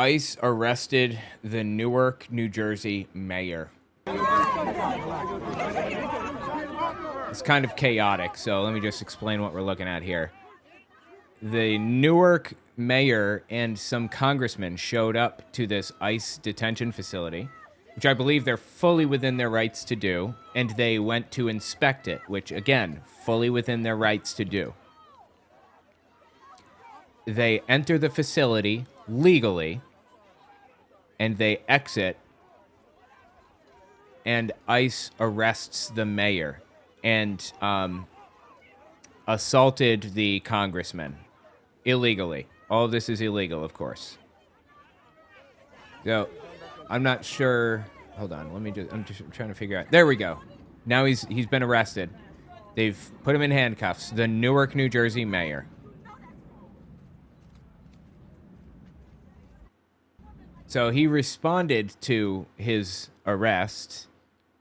ICE arrested the Newark, New Jersey mayor. It's kind of chaotic, so let me just explain what we're looking at here. The Newark mayor and some congressmen showed up to this ICE detention facility, which I believe they're fully within their rights to do, and they went to inspect it, which, again, fully within their rights to do. They enter the facility legally, and they exit, and ICE arrests the mayor and assaulted the congressman illegally. All of this is illegal, of course. So, I'm not sure. Hold on, I'm just trying to figure out. There we go. Now he's been arrested. They've put him in handcuffs. The Newark, New Jersey mayor. So he responded to his arrest.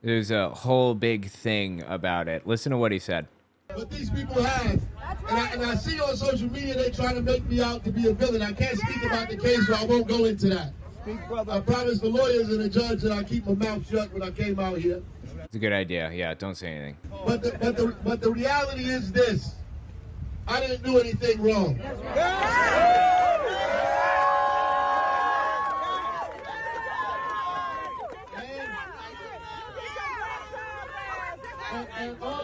There's a whole big thing about it. Listen to what he said. What these people have, and I see on social media they try to make me out to be a villain. I can't speak about the case, so I won't go into that. I promised the lawyers and the judge that I keep my mouth shut when I came out here. It's a good idea. Yeah, don't say anything. But the reality is this: I didn't do anything wrong. And all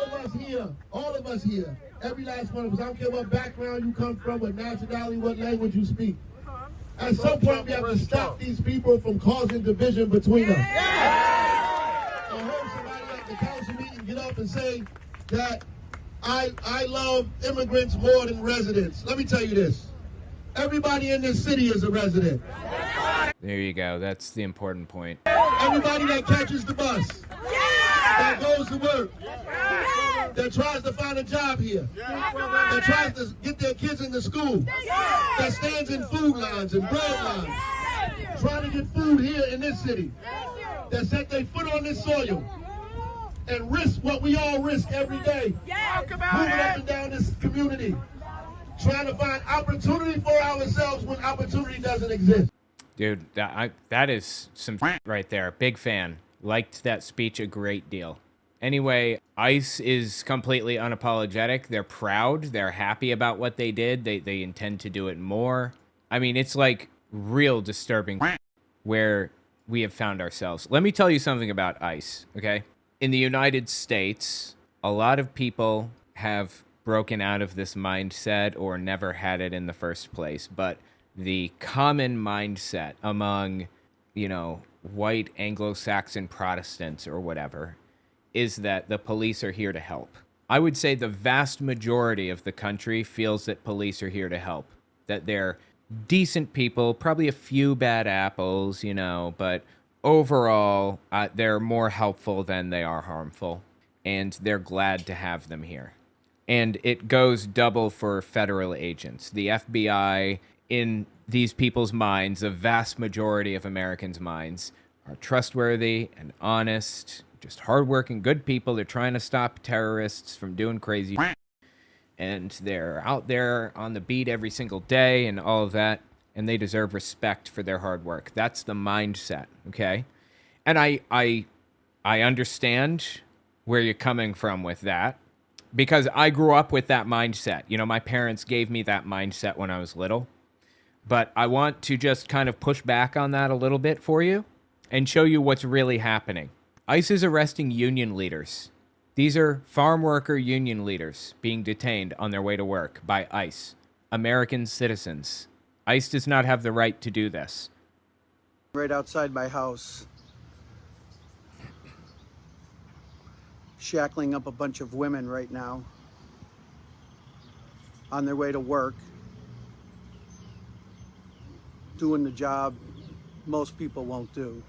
of us here, every last one of us, I don't care what background you come from, what nationality, what language you speak. At some point, we have to stop these people from causing division between us. I heard somebody at the council meeting get up and say that I love immigrants more than residents. Let me tell you this. Everybody in this city is a resident. There you go. That's the important point. Everybody that catches the bus, that goes to work, that tries to find a job here, that tries to get their kids into school, that stands in food lines and bread lines, trying to get food here in this city, that set their foot on this soil and risk what we all risk every day, moving up and down this community, trying to find opportunity for ourselves when opportunity doesn't exist. Dude, that is some right there. Big fan. Liked that speech a great deal. Anyway, ICE is completely unapologetic. They're proud. They're happy about what they did. They intend to do it more. I mean, it's like real disturbing where we have found ourselves. Let me tell you something about ICE, okay? In the United States, a lot of people have broken out of this mindset or never had it in the first place. But the common mindset among, white Anglo-Saxon Protestants or whatever is that the police are here to help. I would say the vast majority of the country feels that police are here to help, that they're decent people, probably a few bad apples, but overall, they're more helpful than they are harmful, and they're glad to have them here. And it goes double for federal agents. The FBI, in these people's minds, a vast majority of Americans' minds, are trustworthy and honest, just hardworking, good people. They're trying to stop terrorists from doing crazy shit. And they're out there on the beat every single day and all of that, and they deserve respect for their hard work. That's the mindset, okay? And I understand where you're coming from with that, because I grew up with that mindset. My parents gave me that mindset when I was little. But I want to just kind of push back on that a little bit for you and show you what's really happening. ICE is arresting union leaders. These are farm worker union leaders being detained on their way to work by ICE, American citizens. ICE does not have the right to do this. Right outside my house, shackling up a bunch of women right now on their way to work, doing the job most people won't do.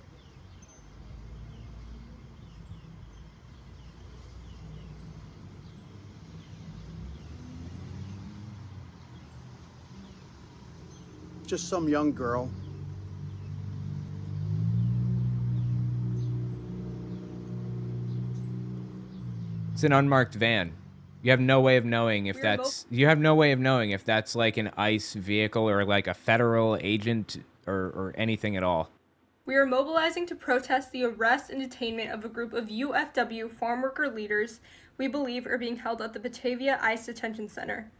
Just some young girl. It's an unmarked van. You have no way of knowing if that's like an ICE vehicle or like a federal agent or anything at all. We are mobilizing to protest the arrest and detainment of a group of UFW farm worker leaders we believe are being held at the Batavia ICE Detention Center.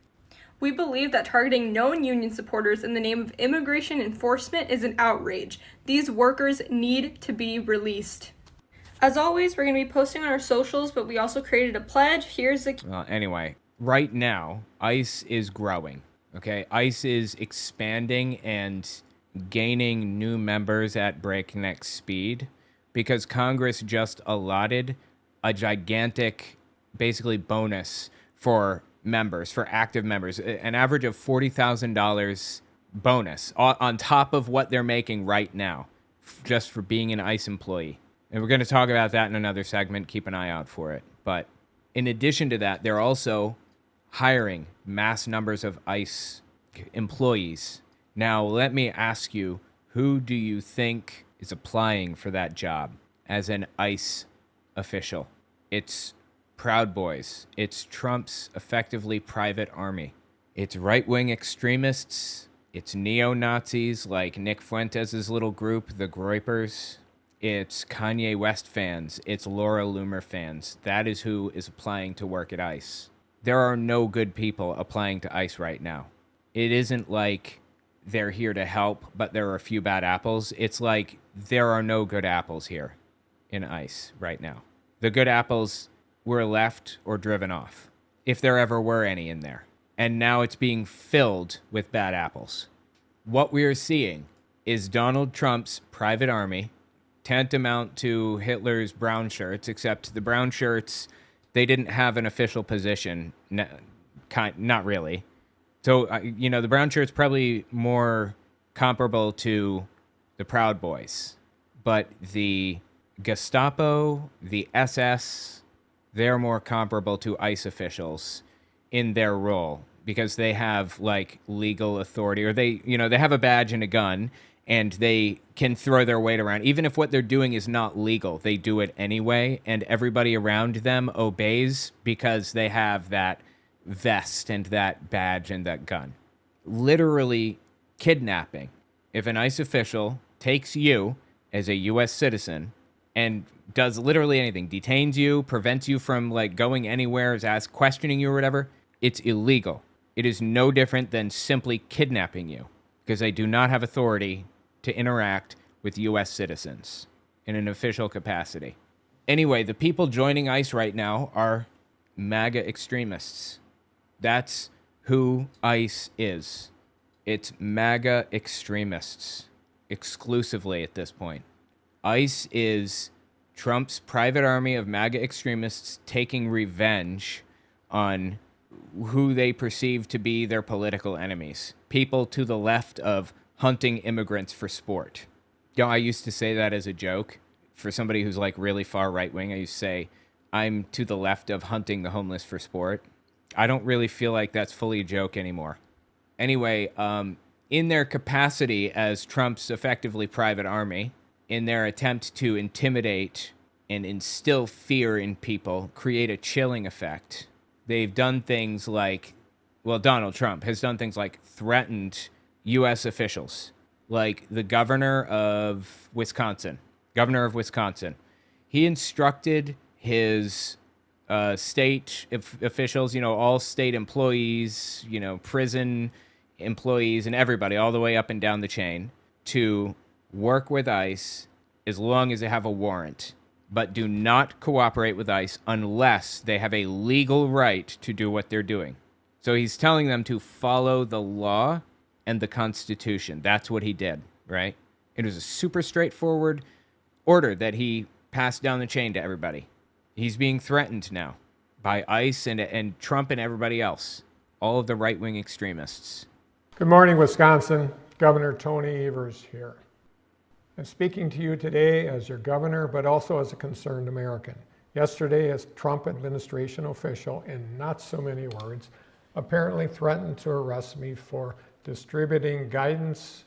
We believe that targeting known union supporters in the name of immigration enforcement is an outrage. These workers need to be released. As always, we're going to be posting on our socials, but we also created a pledge. Here's the... Well, anyway, right now, ICE is growing, okay? ICE is expanding and gaining new members at breakneck speed because Congress just allotted a gigantic, basically, bonus for members, for active members, an average of $40,000 bonus on top of what they're making right now, just for being an ICE employee. And we're going to talk about that in another segment. Keep an eye out for it. But in addition to that, they're also hiring mass numbers of ICE employees. Now, let me ask you, who do you think is applying for that job as an ICE official? It's Proud Boys. It's Trump's effectively private army. It's right-wing extremists. It's neo-Nazis like Nick Fuentes' little group, the Groypers. It's Kanye West fans. It's Laura Loomer fans. That is who is applying to work at ICE. There are no good people applying to ICE right now. It isn't like they're here to help, but there are a few bad apples. It's like there are no good apples here in ICE right now. The good apples were left or driven off, if there ever were any in there. And now it's being filled with bad apples. What we are seeing is Donald Trump's private army, tantamount to Hitler's brown shirts, except the brown shirts, they didn't have an official position. Not really. So, the brown shirt's probably more comparable to the Proud Boys. But the Gestapo, the SS, they're more comparable to ICE officials in their role because they have, legal authority, or they have a badge and a gun, and they can throw their weight around. Even if what they're doing is not legal, they do it anyway, and everybody around them obeys because they have that vest and that badge and that gun. Literally kidnapping. If an ICE official takes you as a U.S. citizen and does literally anything, detains you, prevents you from going anywhere, is questioning you or whatever, it's illegal. It is no different than simply kidnapping you because they do not have authority to interact with U.S. citizens in an official capacity. Anyway, the people joining ICE right now are MAGA extremists. That's who ICE is. It's MAGA extremists exclusively at this point. ICE is Trump's private army of MAGA extremists taking revenge on who they perceive to be their political enemies. People to the left of hunting immigrants for sport. I used to say that as a joke. For somebody who's really far right-wing, I used to say, I'm to the left of hunting the homeless for sport. I don't really feel like that's fully a joke anymore. Anyway, in their capacity as Trump's effectively private army, in their attempt to intimidate and instill fear in people, create a chilling effect, they've done things Donald Trump has done things like threatened U.S. officials, like the governor of Wisconsin. He instructed his state officials, all state employees, prison employees and everybody all the way up and down the chain to work with ICE as long as they have a warrant, but do not cooperate with ICE unless they have a legal right to do what they're doing. So he's telling them to follow the law and the Constitution. That's what he did, right? It was a super straightforward order that he passed down the chain to everybody. He's being threatened now by ICE and Trump and everybody else, all of the right-wing extremists. Good morning, Wisconsin. Governor Tony Evers here. I'm speaking to you today as your governor, but also as a concerned American. Yesterday, a Trump administration official, in not so many words, apparently threatened to arrest me for distributing guidance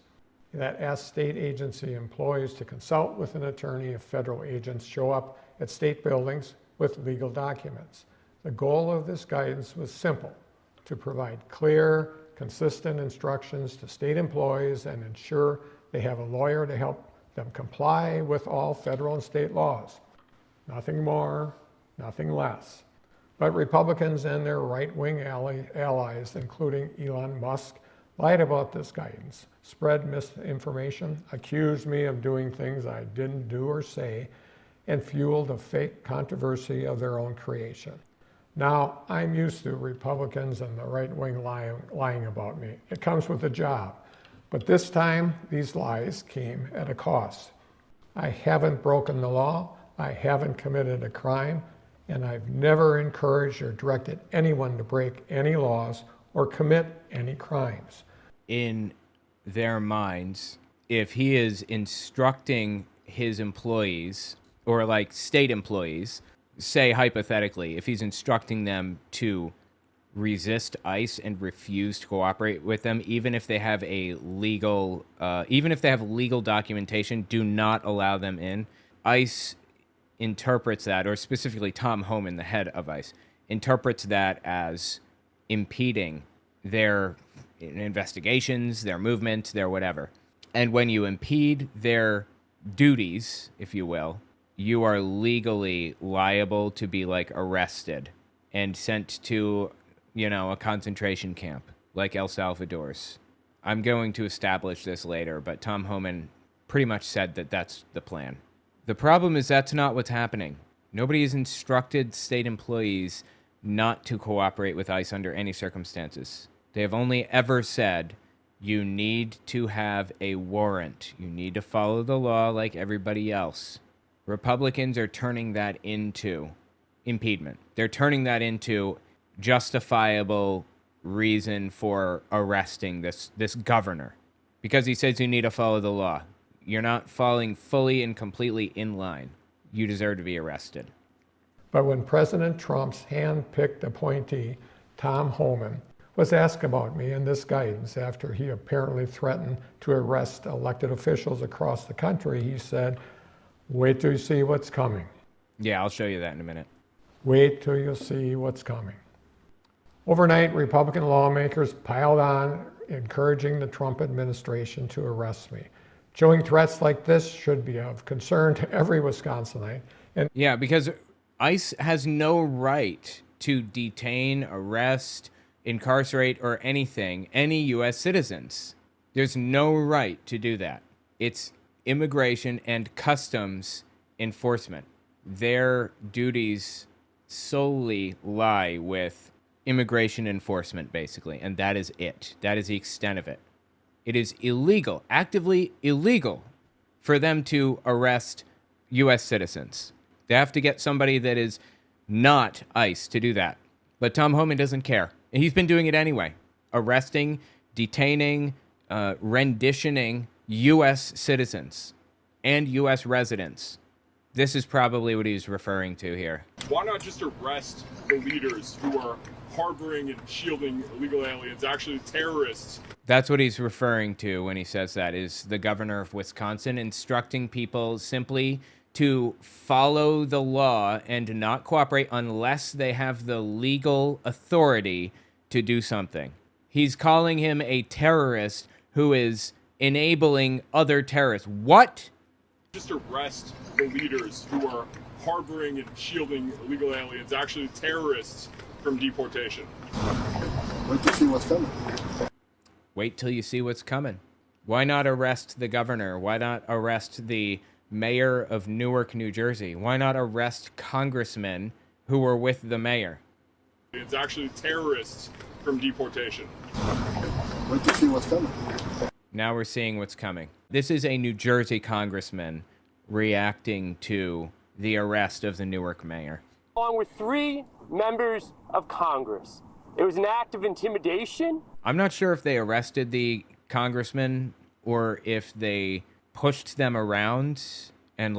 that asks state agency employees to consult with an attorney if federal agents show up at state buildings with legal documents. The goal of this guidance was simple: to provide clear, consistent instructions to state employees and ensure they have a lawyer to help them comply with all federal and state laws. Nothing more, nothing less. But Republicans and their right-wing allies, including Elon Musk, lied about this guidance, spread misinformation, accused me of doing things I didn't do or say, and fueled a fake controversy of their own creation. Now, I'm used to Republicans and the right wing lying about me. It comes with the job. But this time, these lies came at a cost. I haven't broken the law, I haven't committed a crime, and I've never encouraged or directed anyone to break any laws or commit any crimes. In their minds, if he is instructing his employees, or like state employees, say hypothetically, if he's instructing them to resist ICE and refuse to cooperate with them, even if they have legal documentation, do not allow them in. ICE interprets that, or specifically Tom Homan, the head of ICE, interprets that as impeding their investigations, their movement, their whatever. And when you impede their duties, if you will, you are legally liable to be like arrested and sent to, a concentration camp like El Salvador's. I'm going to establish this later, but Tom Homan pretty much said that that's the plan. The problem is that's not what's happening. Nobody has instructed state employees not to cooperate with ICE under any circumstances. They have only ever said, you need to have a warrant. You need to follow the law like everybody else. Republicans are turning that into impediment. They're turning that into justifiable reason for arresting this governor because he says you need to follow the law. You're not falling fully and completely in line. You deserve to be arrested. But when President Trump's hand-picked appointee, Tom Homan, was asked about me and this guidance after he apparently threatened to arrest elected officials across the country, he said, wait till you see what's coming. Yeah, I'll show you that in a minute. Wait till you see what's coming. Overnight, Republican lawmakers piled on, encouraging the Trump administration to arrest me. Showing threats like this should be of concern to every Wisconsinite. Yeah, because ICE has no right to detain, arrest, incarcerate, or anything, any U.S. citizens. There's no right to do that. It's immigration and customs enforcement. Their duties solely lie with immigration enforcement, basically, and that is it. That is the extent of it. It is illegal, actively illegal, for them to arrest U.S. citizens. They have to get somebody that is not ICE to do that. But Tom Homan doesn't care. And he's been doing it anyway. Arresting, detaining, renditioning U.S. citizens and U.S. residents. This is probably what he's referring to here. Why not just arrest the leaders who are harboring and shielding illegal aliens, actually terrorists? That's what he's referring to when he says that, is the governor of Wisconsin instructing people simply to follow the law and not cooperate unless they have the legal authority to do something. He's calling him a terrorist who is enabling other terrorists. What? Just arrest the leaders who are harboring and shielding illegal aliens, actually terrorists, from deportation. Wait to see what's coming. Wait till you see what's coming. Why not arrest the governor? Why not arrest the mayor of Newark, New Jersey? Why not arrest congressmen who were with the mayor? It's actually terrorists from deportation. Wait to see what's coming. Now we're seeing what's coming. This is a New Jersey congressman reacting to the arrest of the Newark mayor. Along with 3 members of Congress. It was an act of intimidation. I'm not sure if they arrested the congressman or if they pushed them around and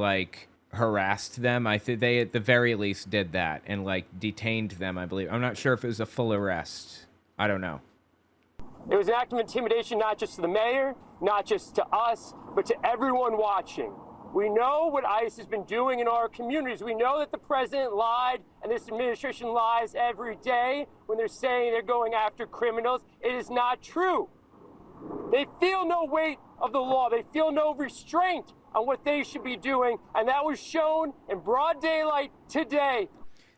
harassed them. I think they at the very least did that and detained them, I believe. I'm not sure if it was a full arrest. I don't know. It was an act of intimidation, not just to the mayor, not just to us, but to everyone watching. We know what ICE has been doing in our communities. We know that the president lied and this administration lies every day when they're saying they're going after criminals. It is not true. They feel no weight of the law. They feel no restraint on what they should be doing, and that was shown in broad daylight today.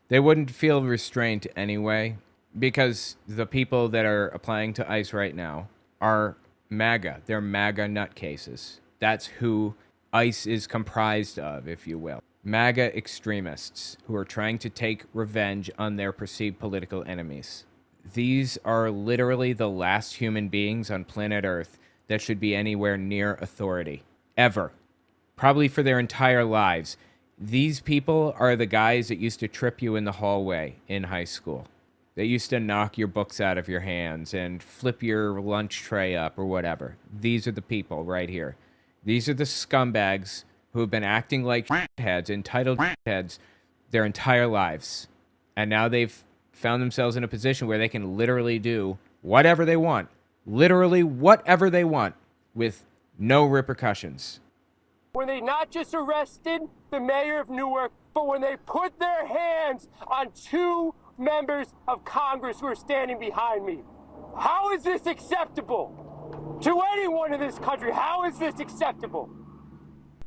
They wouldn't feel restraint anyway, because the people that are applying to ICE right now are MAGA. They're MAGA nutcases. That's who ICE is comprised of, if you will. MAGA extremists who are trying to take revenge on their perceived political enemies. These are literally the last human beings on planet Earth that should be anywhere near authority. Ever. Probably for their entire lives. These people are the guys that used to trip you in the hallway in high school. They used to knock your books out of your hands and flip your lunch tray up or whatever. These are the people right here. These are the scumbags who have been acting like heads, entitled heads, their entire lives. And now they've found themselves in a position where they can literally do whatever they want. Literally whatever they want with no repercussions. When they not just arrested the mayor of Newark, but when they put their hands on 2 members of Congress who are standing behind me. How is this acceptable to anyone in this country? How is this acceptable?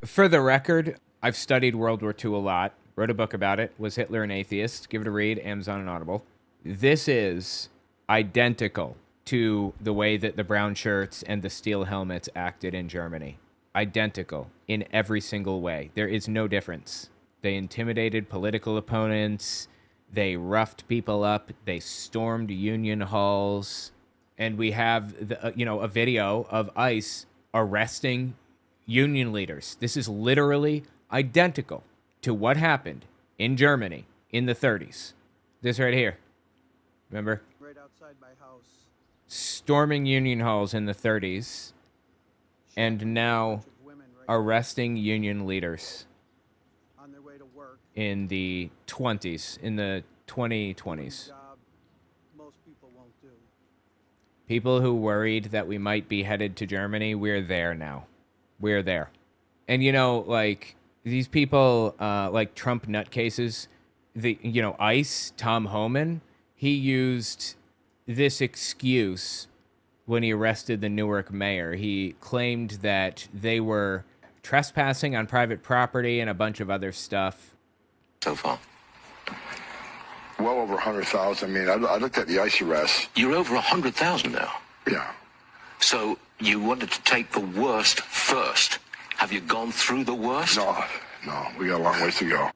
For the record, I've studied World War II a lot, wrote a book about it, Was Hitler an Atheist? Give it a read, Amazon and Audible. This is identical to the way that the brown shirts and the steel helmets acted in Germany. Identical in every single way. There is no difference. They intimidated political opponents. They roughed people up. They stormed union halls. And we have, a video of ICE arresting union leaders. This is literally identical to what happened in Germany in the 30s. This right here. Remember? Right outside my house. Storming union halls in the 30s. And now arresting union leaders on their way to work in the 20s, in the 2020s. Job most people won't do. People who worried that we might be headed to Germany, we're there now. We're there. And, these people, like Trump nutcases, ICE, Tom Homan, he used this excuse when he arrested the Newark mayor. He claimed that they were trespassing on private property and a bunch of other stuff. So far? Well over 100,000. I mean, I looked at the ICE arrests. You're over 100,000 now. Yeah. So you wanted to take the worst first. Have you gone through the worst? No, we got a long ways to go.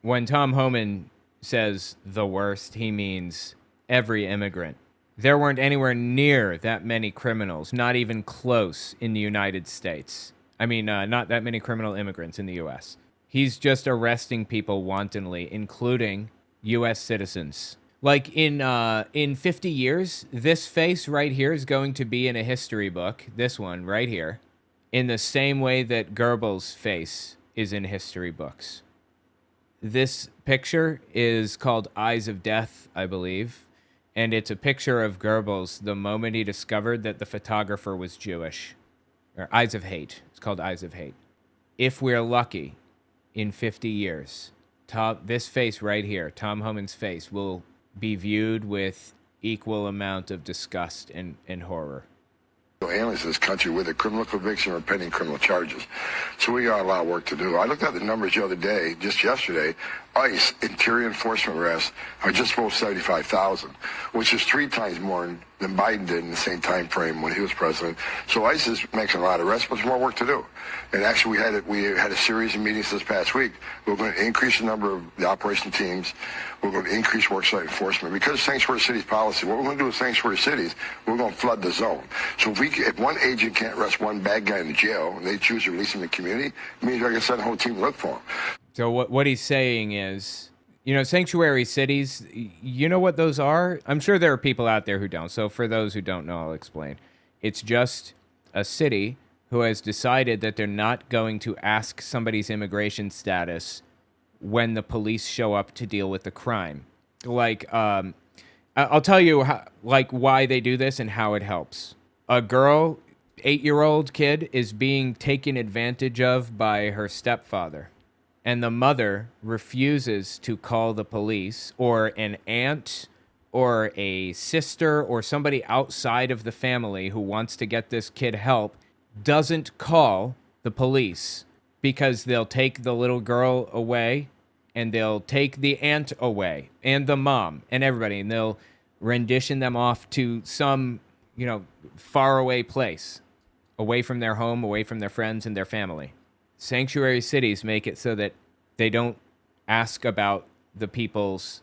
When Tom Homan says the worst, he means every immigrant. There weren't anywhere near that many criminals, not even close, in the United States. I mean, not that many criminal immigrants in the U.S. He's just arresting people wantonly, including U.S. citizens. Like in 50 years, this face right here is going to be in a history book, this one right here, in the same way that Goebbels' face is in history books. This picture is called Eyes of Death, I believe. And it's a picture of Goebbels the moment he discovered that the photographer was Jewish. Or Eyes of Hate. It's called Eyes of Hate. If we're lucky, in 50 years, this face right here, Tom Homan's face, will be viewed with equal amount of disgust and horror. Aliens in this country with a criminal conviction or pending criminal charges. So we got a lot of work to do. I looked at the numbers the other day, just yesterday. ICE, interior enforcement arrests, are just below 75,000, which is 3 times more than Biden did in the same time frame when he was president. So ICE is making a lot of arrests, but there's more work to do. And actually, we had a series of meetings this past week. We're going to increase the number of the operation teams. We're going to increase worksite enforcement. Because of Sanctuary Cities policy, what we're going to do with Sanctuary Cities, we're going to flood the zone. So if one agent can't arrest one bad guy in the jail, and they choose to release him in the community, it means I can send a whole team to look for him. So what he's saying is, sanctuary cities, you know what those are? I'm sure there are people out there who don't. So for those who don't know, I'll explain. It's just a city who has decided that they're not going to ask somebody's immigration status when the police show up to deal with the crime. I'll tell you why they do this and how it helps. A girl, 8-year-old kid, is being taken advantage of by her stepfather. And the mother refuses to call the police, or an aunt or a sister or somebody outside of the family who wants to get this kid help doesn't call the police, because they'll take the little girl away and they'll take the aunt away and the mom and everybody, and they'll rendition them off to some, faraway place, away from their home, away from their friends and their family. Sanctuary cities make it so that they don't ask about the people's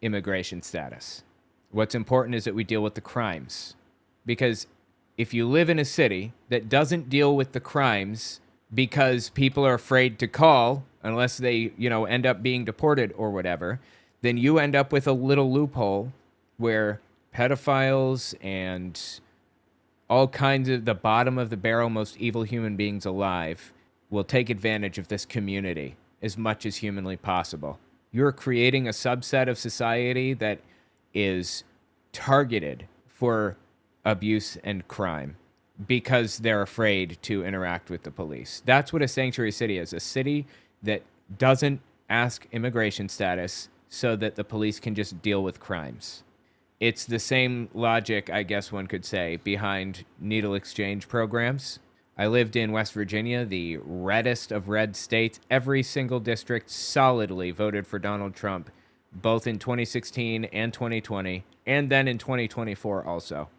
immigration status. What's important is that we deal with the crimes. Because if you live in a city that doesn't deal with the crimes because people are afraid to call unless they, end up being deported or whatever, then you end up with a little loophole where pedophiles and all kinds of the bottom of the barrel, most evil human beings alive will take advantage of this community as much as humanly possible. You're creating a subset of society that is targeted for abuse and crime because they're afraid to interact with the police. That's what a sanctuary city is, a city that doesn't ask immigration status so that the police can just deal with crimes. It's the same logic, I guess one could say, behind needle exchange programs. I lived in West Virginia, the reddest of red states. Every single district solidly voted for Donald Trump, both in 2016 and 2020, and then in 2024 also.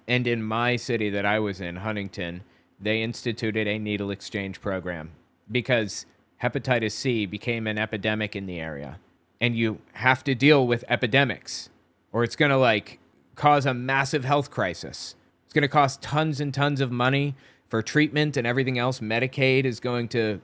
And in my city that I was in, Huntington, they instituted a needle exchange program because hepatitis C became an epidemic in the area. And you have to deal with epidemics, or it's going to cause a massive health crisis. It's going to cost tons and tons of money for treatment and everything else. Medicaid is going to,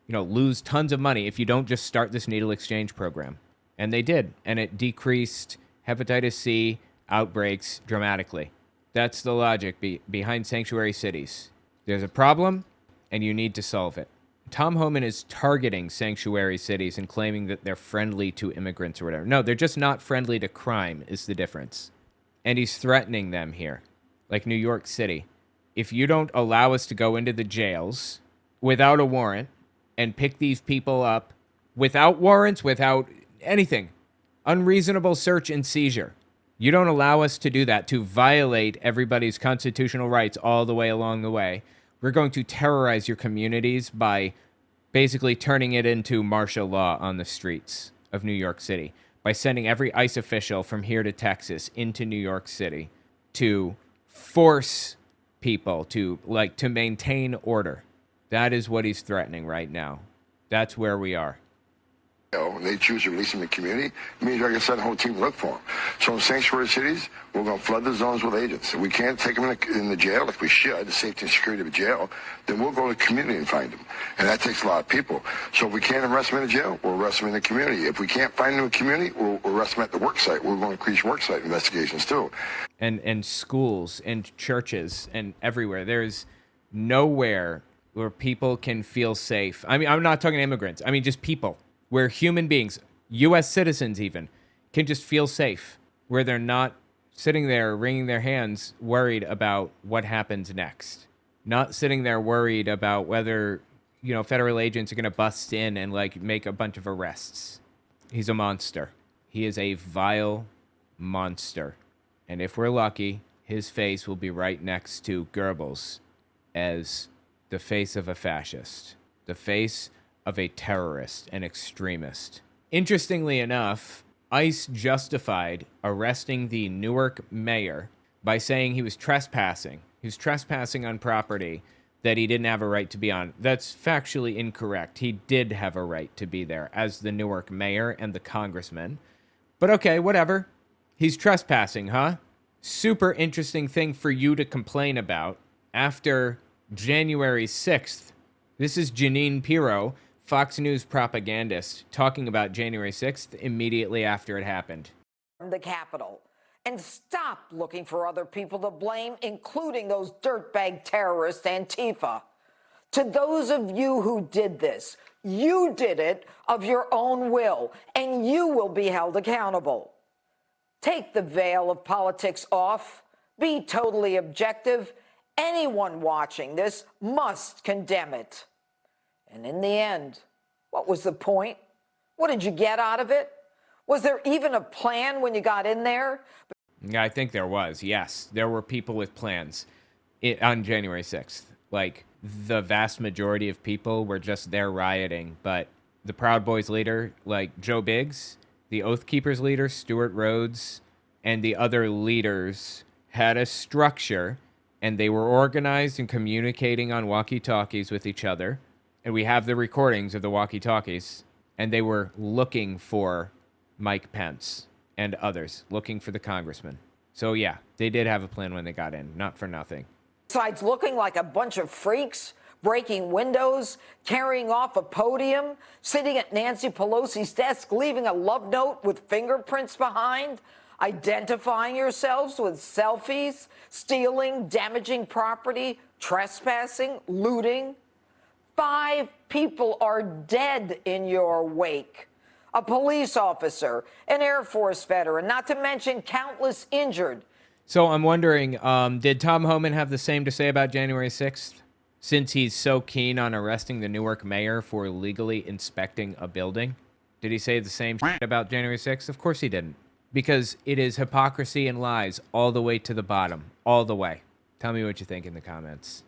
lose tons of money if you don't just start this needle exchange program. And they did. And it decreased hepatitis C outbreaks dramatically. That's the logic behind sanctuary cities. There's a problem, and you need to solve it. Tom Homan is targeting sanctuary cities and claiming that they're friendly to immigrants or whatever. No, they're just not friendly to crime is the difference. And he's threatening them here, like New York City. If you don't allow us to go into the jails without a warrant and pick these people up without warrants, without anything, unreasonable search and seizure, you don't allow us to do that, to violate everybody's constitutional rights all the way along the way, we're going to terrorize your communities by basically turning it into martial law on the streets of New York City, by sending every ICE official from here to Texas into New York City to force people to maintain order. That is what he's threatening right now. That's where we are. They choose to release them in the community, it means I can send a whole team to look for them. So in sanctuary cities, we're going to flood the zones with agents. If we can't take them in the jail, like we should, the safety and security of a jail, then we'll go to the community and find them. And that takes a lot of people. So if we can't arrest them in the jail, we'll arrest them in the community. If we can't find them in the community, we'll arrest them at the work site. We're going to increase work site investigations too. And schools and churches and everywhere. There's nowhere where people can feel safe. I mean, I'm not talking immigrants. I mean, just people. Where human beings, U.S. citizens even, can just feel safe, where they're not sitting there wringing their hands worried about what happens next, not sitting there worried about whether, federal agents are going to bust in and make a bunch of arrests. He's a monster. He is a vile monster. And if we're lucky, his face will be right next to Goebbels as the face of a fascist, the face of a terrorist and extremist. Interestingly enough, ICE justified arresting the Newark mayor by saying he was trespassing. He was trespassing on property that he didn't have a right to be on. That's factually incorrect. He did have a right to be there as the Newark mayor and the congressman. But okay, whatever. He's trespassing, huh? Super interesting thing for you to complain about after January 6th. This is Jeanine Pirro, Fox News propagandist, talking about January 6th immediately after it happened. The Capitol, and stop looking for other people to blame, including those dirtbag terrorists, Antifa. To those of you who did this, you did it of your own will, and you will be held accountable. Take the veil of politics off. Be totally objective. Anyone watching this must condemn it. And in the end, what was the point? What did you get out of it? Was there even a plan when you got in there? Yeah, I think there was. Yes, there were people with plans on January 6th. Like, the vast majority of people were just there rioting, but the Proud Boys leader, like Joe Biggs, the Oath Keepers leader, Stuart Rhodes, and the other leaders had a structure, and they were organized and communicating on walkie-talkies with each other. And we have the recordings of the walkie-talkies, and they were looking for Mike Pence and others, looking for the congressman. So yeah, they did have a plan when they got in, not for nothing. Besides looking like a bunch of freaks, breaking windows, carrying off a podium, sitting at Nancy Pelosi's desk, leaving a love note with fingerprints behind, identifying yourselves with selfies, stealing, damaging property, trespassing, looting. 5 people are dead in your wake. A police officer, an Air Force veteran, not to mention countless injured. So I'm wondering, did Tom Homan have the same to say about January 6th? Since he's so keen on arresting the Newark mayor for illegally inspecting a building? Did he say the same shit about January 6th? Of course he didn't. Because it is hypocrisy and lies all the way to the bottom. All the way. Tell me what you think in the comments.